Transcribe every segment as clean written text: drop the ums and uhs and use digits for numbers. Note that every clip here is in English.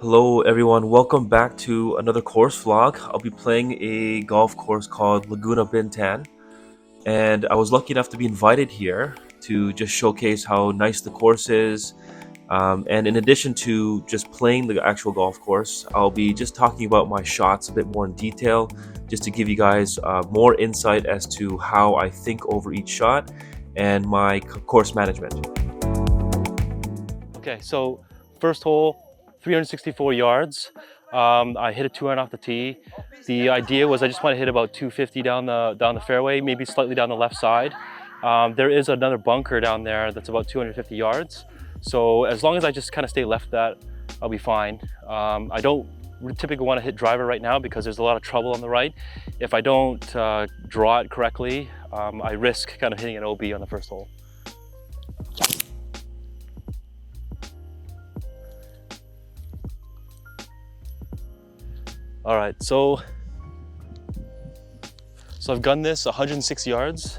Hello everyone, welcome back to another course vlog. I'll be playing a golf course called Laguna Bintan, and I was lucky enough to be invited here to just showcase how nice the course is. And in addition to just playing the actual golf course, I'll be just talking about my shots a bit more in detail, just to give you guys more insight as to how I think over each shot and my course management. Okay, so first hole, 364 yards. I hit a 2-iron off the tee. The idea was I just want to hit about 250 down the fairway, maybe slightly down the left side. There is another bunker down there that's about 250 yards. So as long as I just kind of stay left that, I'll be fine. I don't typically want to hit driver right now because there's a lot of trouble on the right. If I don't draw it correctly, I risk kind of hitting an OB on the first hole. All right, so I've gunned this 106 yards.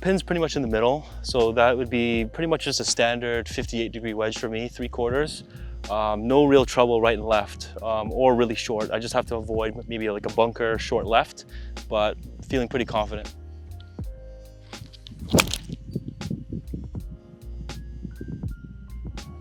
Pin's pretty much in the middle, so that would be pretty much just a standard 58-degree wedge for me, 3/4. No real trouble right and left, or really short. I just have to avoid maybe like a bunker short left, but feeling pretty confident.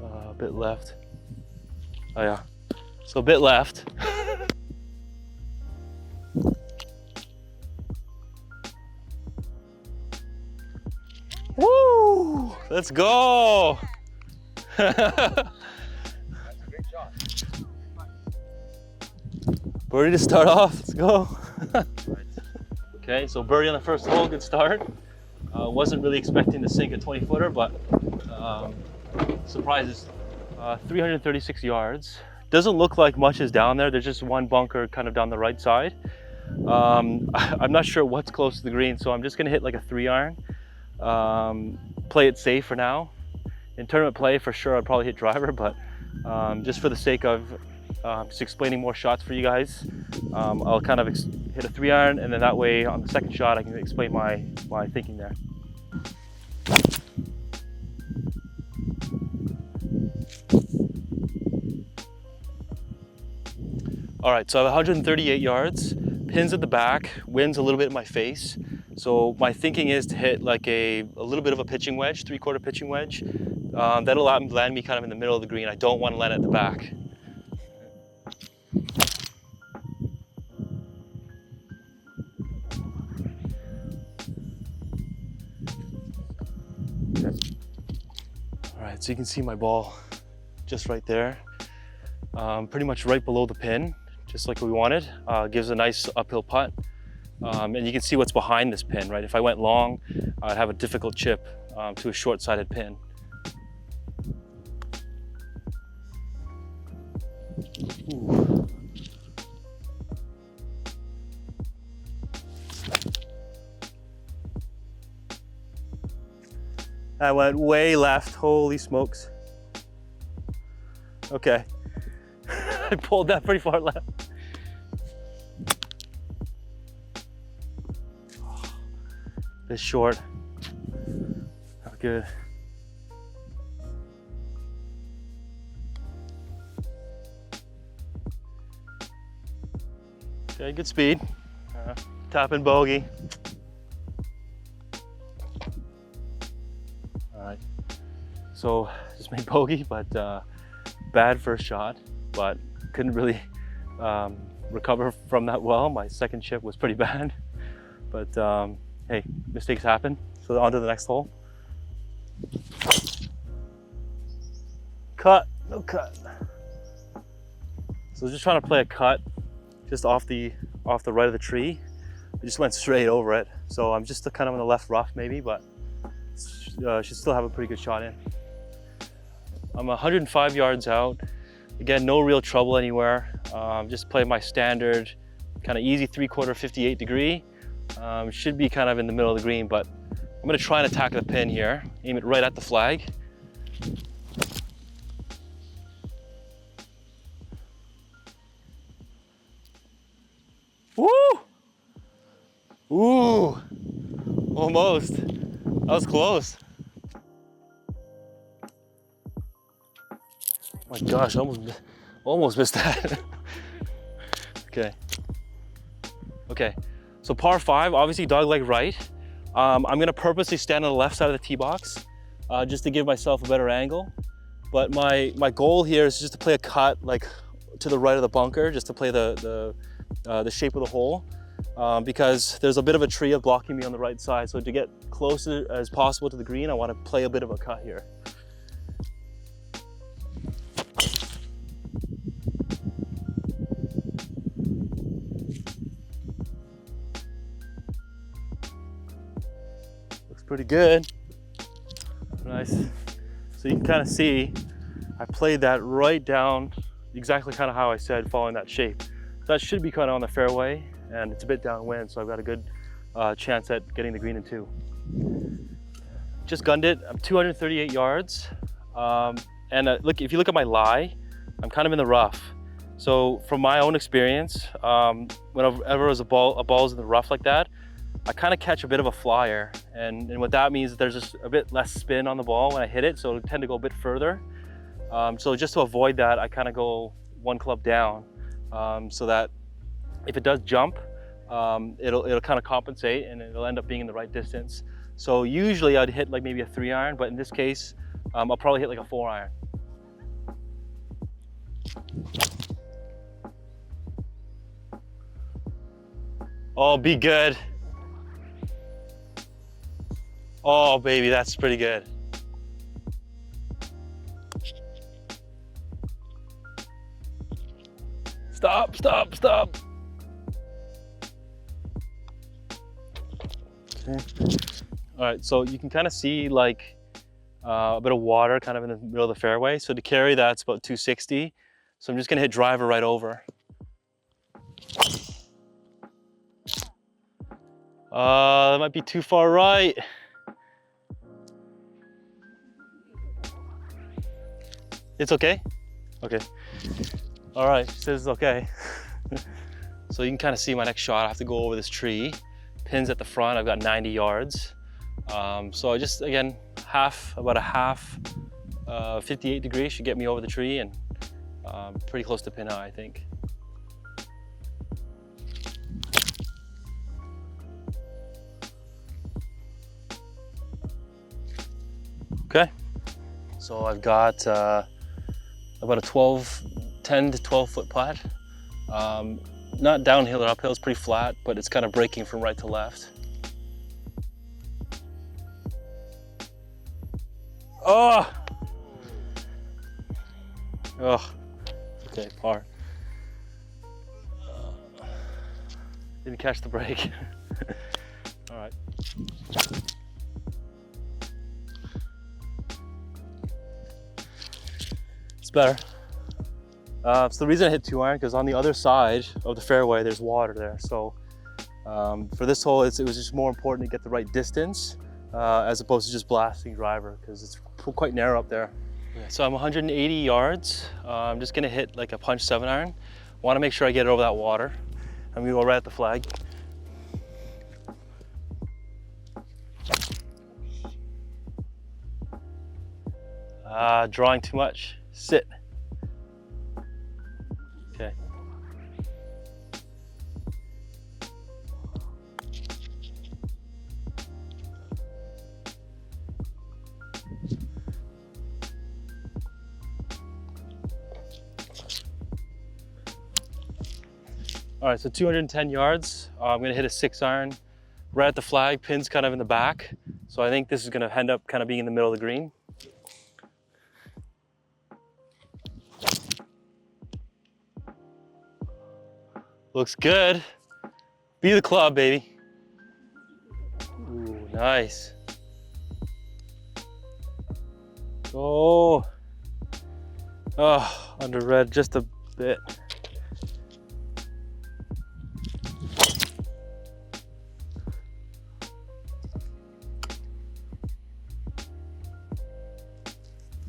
A bit left. Oh yeah, so a bit left. Woo! Let's go! Birdie to start off, let's go. Okay, so birdie on the first hole, good start. Wasn't really expecting to sink a 20-footer, but surprises. 336 yards. Doesn't look like much is down there. There's just one bunker kind of down the right side. I'm not sure what's close to the green, so I'm just gonna hit like a 3-iron. Play it safe for now. In tournament play, for sure, I'd probably hit driver, but just for the sake of just explaining more shots for you guys, I'll kind of hit a 3-iron, and then that way on the second shot I can explain my thinking there. All right, so I have 138 yards, pins at the back, wind's a little bit in my face. So my thinking is to hit like a little bit of a pitching wedge, 3/4 pitching wedge. That'll land me kind of in the middle of the green. I don't want to land at the back. All right, so you can see my ball just right there. Pretty much right below the pin, just like we wanted. Gives a nice uphill putt. And you can see what's behind this pin, right? If I went long, I'd have a difficult chip to a short-sided pin. Ooh. I went way left, holy smokes. Okay, I pulled that pretty far left. Bit short, not good. Okay, good speed. Tap and bogey. All right, so just made bogey, but bad first shot, but couldn't really recover from that well. My second chip was pretty bad, but hey, mistakes happen. So on to the next hole. Cut, no cut. So just trying to play a cut just off the right of the tree. I just went straight over it. So I'm just kind of on the left rough maybe, but should still have a pretty good shot in. I'm 105 yards out. Again, no real trouble anywhere. Just play my standard kind of easy 3/4 58-degree. Should be kind of in the middle of the green, but I'm gonna try and attack the pin here. Aim it right at the flag. Woo! Ooh! Almost. That was close. Oh my gosh, Almost missed that. Okay. Okay. So par 5, obviously dog leg right. I'm gonna purposely stand on the left side of the tee box just to give myself a better angle. But my goal here is just to play a cut like to the right of the bunker, just to play the shape of the hole, because there's a bit of a tree blocking me on the right side. So to get closer as possible to the green, I want to play a bit of a cut here. Looks pretty good. Nice. So you can kind of see I played that right down exactly kind of how I said, following that shape. So that should be kind of on the fairway, and it's a bit downwind, so I've got a good chance at getting the green in 2. Just gunned it. I'm 238 yards. Look, if you look at my lie, I'm kind of in the rough. So from my own experience, whenever a ball's in the rough like that, I kind of catch a bit of a flyer. And what that means is there's just a bit less spin on the ball when I hit it, so it'll tend to go a bit further. So just to avoid that, I kind of go 1 club down, so that if it does jump, it'll kind of compensate and it'll end up being in the right distance. So usually I'd hit like maybe a 3-iron, but in this case, I'll probably hit like a 4-iron. Oh, be good. Oh, baby, that's pretty good. Stop, stop, stop. Okay. All right, so you can kind of see like a bit of water kind of in the middle of the fairway. So to carry that, it's about 260. So I'm just gonna hit driver right over. That might be too far right. It's okay? Okay. All right, she says it's okay. So you can kind of see my next shot. I have to go over this tree. Pins at the front, I've got 90 yards. So I just, again, about a half, 58 degrees should get me over the tree, and pretty close to pin high, I think. Okay, so I've got about a 10 to 12 foot putt. Not downhill or uphill, it's pretty flat, but it's kind of breaking from right to left. Oh! Oh, okay, par. Didn't catch the break. All right. It's better. So the reason I hit 2-iron, because on the other side of the fairway, there's water there. So for this hole, it was just more important to get the right distance as opposed to just blasting driver, because it's quite narrow up there. Yeah, so I'm 180 yards. I'm just gonna hit like a punch 7-iron. Want to make sure I get it over that water. I'm gonna go right at the flag. Drawing too much. Sit. Okay. All right, so 210 yards. I'm gonna hit a 6-iron right at the flag. Pin's kind of in the back. So I think this is gonna end up kind of being in the middle of the green. Looks good. Be the club, baby. Ooh, nice. Oh. Oh, under red just a bit.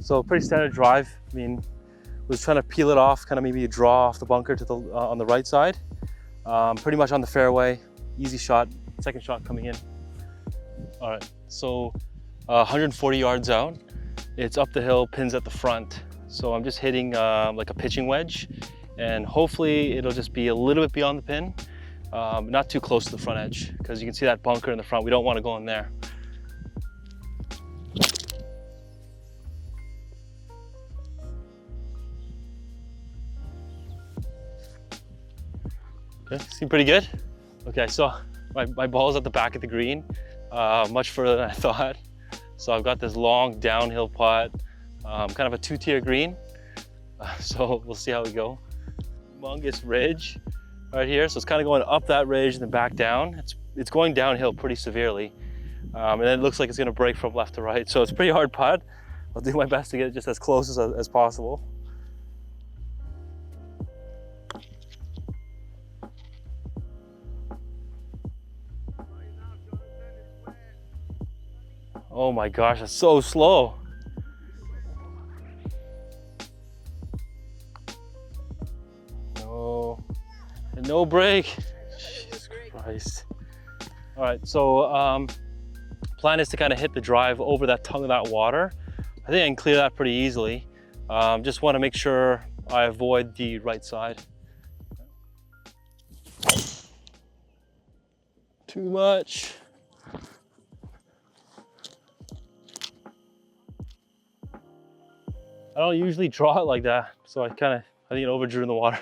So pretty standard drive. I mean, was trying to peel it off, kind of maybe a draw off the bunker to the on the right side. Pretty much on the fairway, easy shot, second shot coming in. All right, so 140 yards out. It's up the hill, pins at the front. So I'm just hitting like a pitching wedge, and hopefully it'll just be a little bit beyond the pin, not too close to the front edge, because you can see that bunker in the front. We don't want to go in there. Okay, seem pretty good. Okay, so my ball's at the back of the green, much further than I thought. So I've got this long downhill putt, kind of a two-tier green. So we'll see how we go. Humongous ridge right here. So it's kind of going up that ridge and then back down. It's going downhill pretty severely. And then it looks like it's gonna break from left to right. So it's a pretty hard putt. I'll do my best to get it just as close as possible. Oh my gosh, that's so slow. No break. Jesus Christ. All right, so plan is to kind of hit the drive over that tongue of that water. I think I can clear that pretty easily. Just want to make sure I avoid the right side. Too much. I don't usually draw it like that, so I think it overdrew in the water.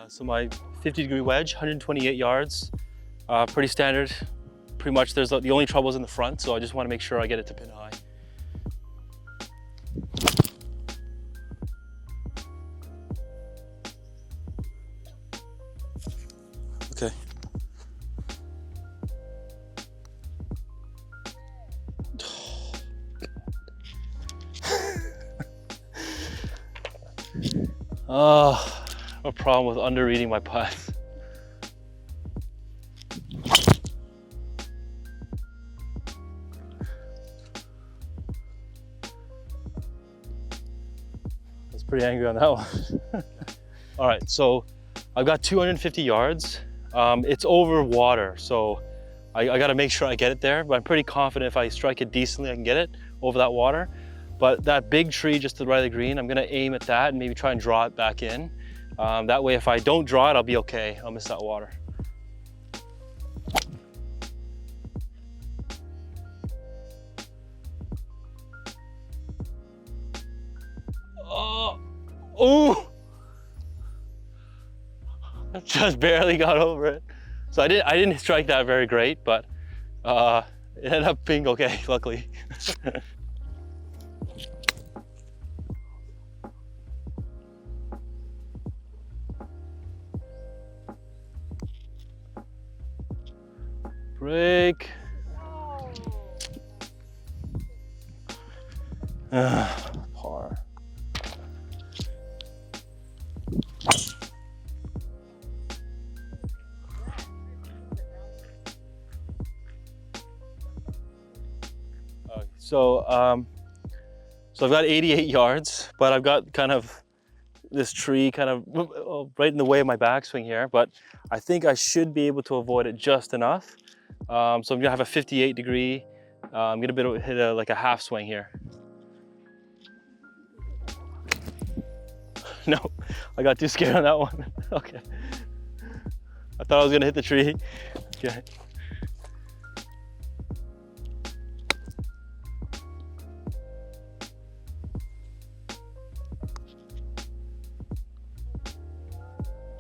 So my 50-degree wedge, 128 yards, pretty standard. Pretty much the only trouble is in the front, so I just want to make sure I get it to pin high. Okay. Oh, a problem with under-reading my putts. I was pretty angry on that one. All right, so I've got 250 yards. It's over water, so I gotta make sure I get it there, but I'm pretty confident if I strike it decently, I can get it over that water. But that big tree just to the right of the green, I'm gonna aim at that and maybe try and draw it back in. That way, if I don't draw it, I'll be okay. I'll miss that water. Oh, ooh! I just barely got over it. So I didn't strike that very great, but it ended up being okay, luckily. Break. Par. So I've got 88 yards, but I've got kind of this tree kind of right in the way of my backswing here, but I think I should be able to avoid it just enough. So I'm gonna have a 58 degree. I'm gonna hit like a half swing here. No, I got too scared on that one. Okay. I thought I was gonna hit the tree. Okay.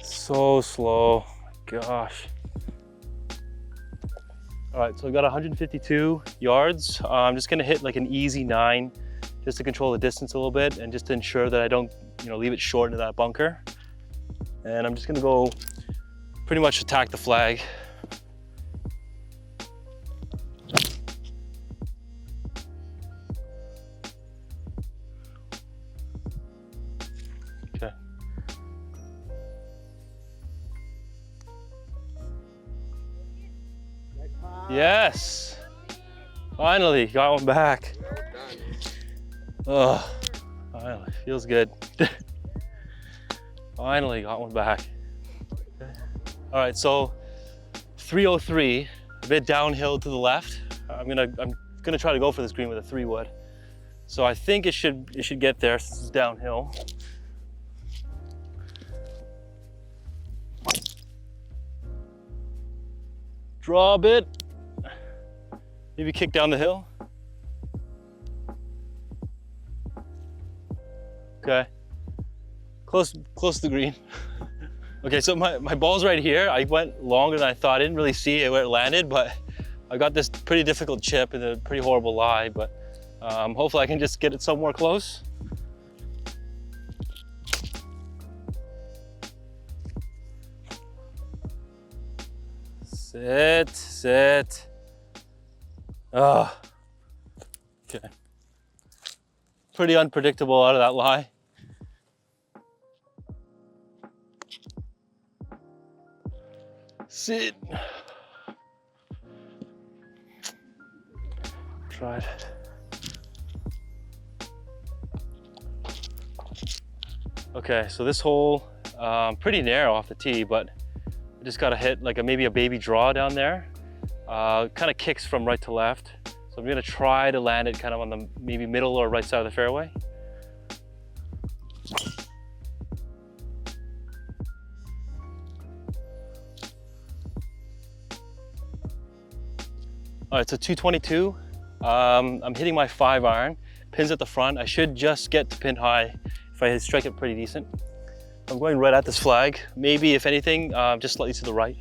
So slow, gosh. All right, so I've got 152 yards. I'm just gonna hit like an easy 9 just to control the distance a little bit and just to ensure that I don't, leave it short into that bunker. And I'm just gonna go pretty much attack the flag. Okay. Yes, finally got one back. Oh, finally, feels good. Finally got one back. Okay. All right, so 303, a bit downhill to the left. I'm gonna try to go for this green with a 3-wood. So I think it should get there since it's downhill. Draw a bit. Maybe kick down the hill. Okay. Close to the green. Okay, so my ball's right here. I went longer than I thought. I didn't really see it where it landed, but I got this pretty difficult chip and a pretty horrible lie, but hopefully I can just get it somewhere close. Sit. Ah. Okay. Pretty unpredictable out of that lie. Sit. Tried. Okay, so this hole, pretty narrow off the tee, but I just got to hit like maybe a baby draw down there. Kind of kicks from right to left. So I'm gonna try to land it kind of on the maybe middle or right side of the fairway. All right, so 222. I'm hitting my 5-iron, pins at the front. I should just get to pin high if I strike it pretty decent. I'm going right at this flag. Maybe, if anything, just slightly to the right.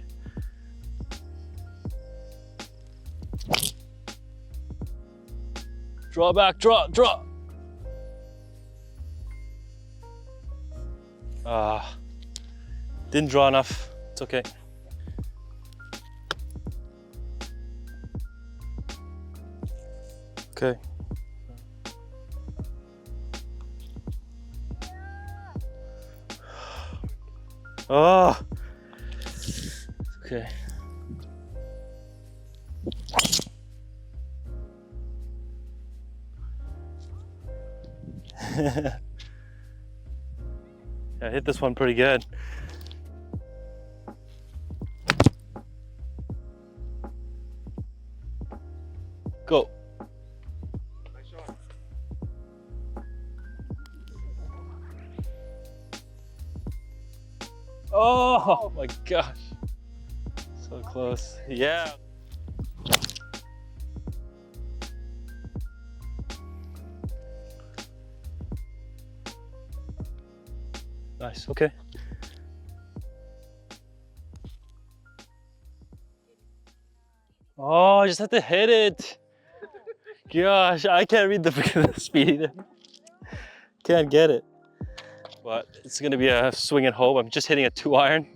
Draw back, draw. Didn't draw enough, it's okay. Okay. Oh. Okay. I hit this one pretty good. Go. Nice shot. Oh my gosh. So close. Yeah. Nice, okay. Oh, I just have to hit it. Gosh, I can't read the speed. Can't get it. But it's gonna be a swing and hope. I'm just hitting a 2-iron.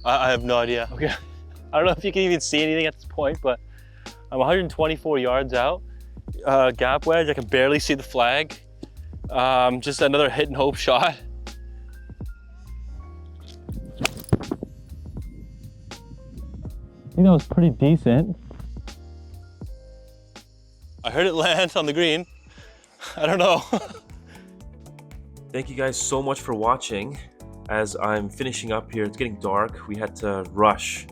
I have no idea. Okay, I don't know if you can even see anything at this point, but I'm 124 yards out. Gap wedge, I can barely see the flag. Just another hit and hope shot. I think that was pretty decent. I heard it land on the green. I don't know. Thank you guys so much for watching. As I'm finishing up here, it's getting dark. We had to rush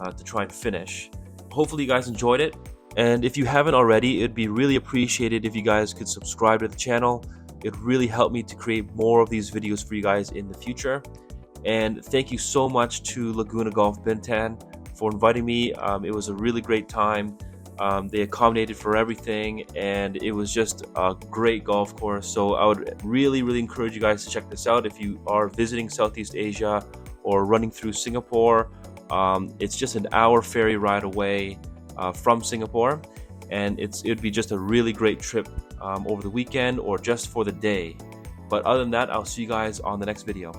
to try and finish. Hopefully you guys enjoyed it. And if you haven't already, it'd be really appreciated if you guys could subscribe to the channel. It really helped me to create more of these videos for you guys in the future. And thank you so much to Laguna Golf Bintan for inviting me. It was a really great time. They accommodated for everything, and it was just a great golf course. So I would really encourage you guys to check this out if you are visiting Southeast Asia or running through Singapore. It's just an hour ferry ride away from Singapore, and it'd be just a really great trip over the weekend or just for the day. But other than that, I'll see you guys on the next video.